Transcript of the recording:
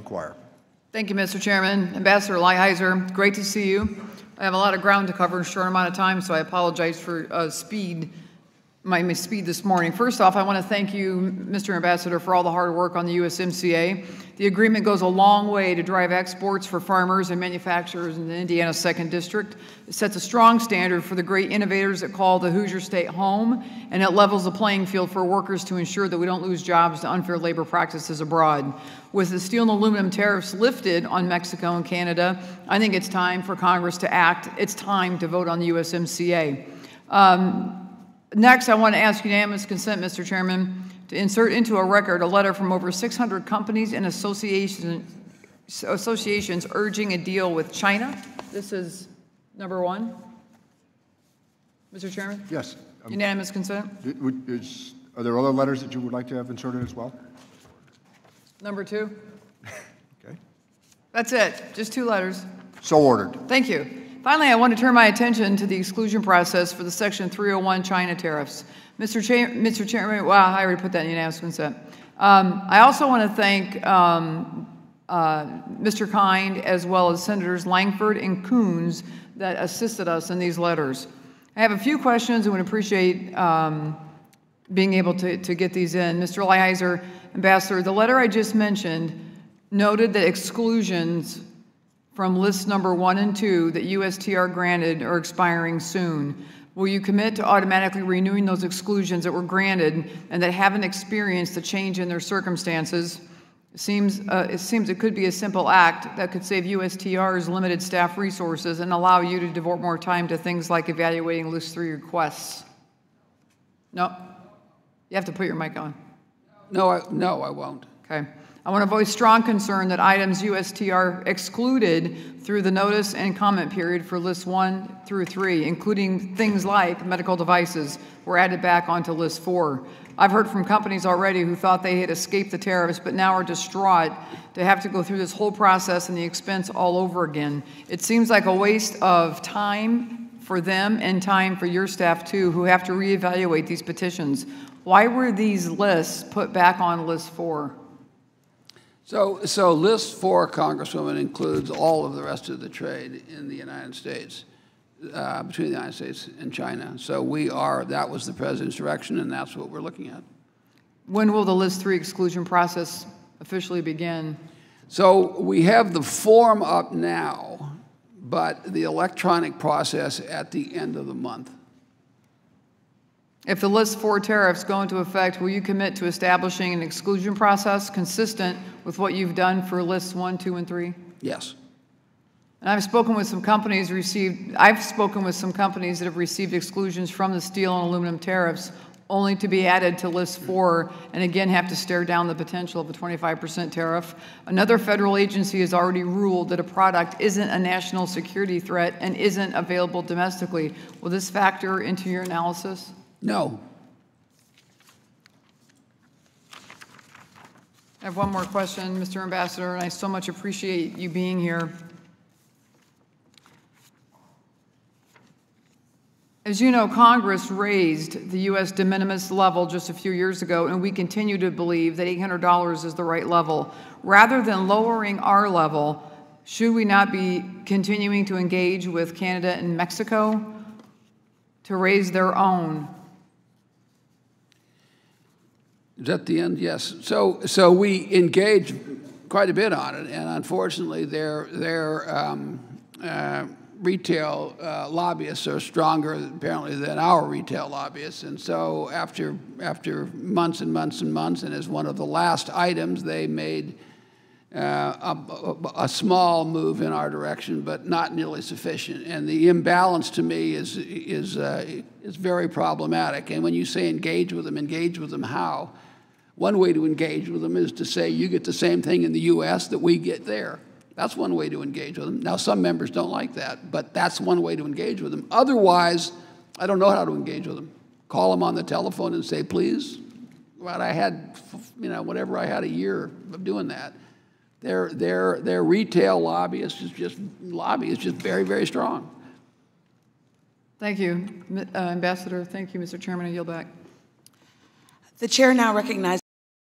inquire. Thank you, Mr. Chairman. Ambassador Lighthizer, great to see you. I have a lot of ground to cover in a short amount of time, so I apologize for my speed this morning. First off, I want to thank you, Mr. Ambassador, for all the hard work on the USMCA. The agreement goes a long way to drive exports for farmers and manufacturers in the Indiana 2nd District. It sets a strong standard for the great innovators that call the Hoosier State home, and it levels the playing field for workers to ensure that we don't lose jobs to unfair labor practices abroad. With the steel and aluminum tariffs lifted on Mexico and Canada, I think it's time for Congress to act. It's time to vote on the USMCA. Next, I want to ask unanimous consent, Mr. Chairman, to insert into a record a letter from over 600 companies and associations urging a deal with China. This is number one. Mr. Chairman? Yes. Unanimous consent? Are there other letters that you would like to have inserted as well? Number two. Okay. That's it. Just 2 letters. So ordered. Thank you. Finally, I want to turn my attention to the exclusion process for the Section 301 China tariffs. Mr. Chairman, wow, I already put that in unanimous consent. I also want to thank Mr. Kind as well as Senators Langford and Coons that assisted us in these letters. I have a few questions and would appreciate being able to get these in. Mr. Lighthizer, Ambassador, the letter I just mentioned noted that exclusions from lists number 1 and 2 that USTR granted are expiring soon. Will you commit to automatically renewing those exclusions that were granted and that haven't experienced a change in their circumstances? It seems it could be a simple act that could save USTR's limited staff resources and allow you to devote more time to things like evaluating List 3 requests. No? You have to put your mic on. No, I won't. Okay. I want to voice strong concern that items USTR excluded through the notice and comment period for lists 1 through 3, including things like medical devices, were added back onto list 4. I've heard from companies already who thought they had escaped the tariffs, but now are distraught to have to go through this whole process and the expense all over again. It seems like a waste of time for them and time for your staff too, who have to reevaluate these petitions. Why were these lists put back on list 4? So list 4, Congresswoman, includes all of the rest of the trade in the United States, between the United States and China. So that was the President's direction, and that's what we're looking at. When will the list 3 exclusion process officially begin? So we have the form up now, but the electronic process at the end of the month. If the list 4 tariffs go into effect, will you commit to establishing an exclusion process consistent with what you've done for lists 1, 2, and 3? Yes. And I've spoken with some companies that have received exclusions from the steel and aluminum tariffs only to be added to list 4 and again have to stare down the potential of a 25% tariff. Another federal agency has already ruled that a product isn't a national security threat and isn't available domestically. Will this factor into your analysis? No. I have one more question, Mr. Ambassador, and I so much appreciate you being here. As you know, Congress raised the U.S. de minimis level just a few years ago, and we continue to believe that $800 is the right level. Rather than lowering our level, should we not be continuing to engage with Canada and Mexico to raise their own? Is that the end? Yes. So we engage quite a bit on it, and unfortunately, their retail lobbyists are stronger apparently than our retail lobbyists, and so after months and months and months, and as one of the last items, they made a small move in our direction, but not nearly sufficient. And the imbalance to me is very problematic. And when you say engage with them how? One way to engage with them is to say you get the same thing in the U.S. that we get there. That's one way to engage with them. Now, some members don't like that, but that's one way to engage with them. Otherwise, I don't know how to engage with them. Call them on the telephone and say, please. Well, I had, whatever I had a year of doing that. Their retail lobbyists is just very, very strong. Thank you, Ambassador. Thank you, Mr. Chairman. I yield back. The chair now recognizes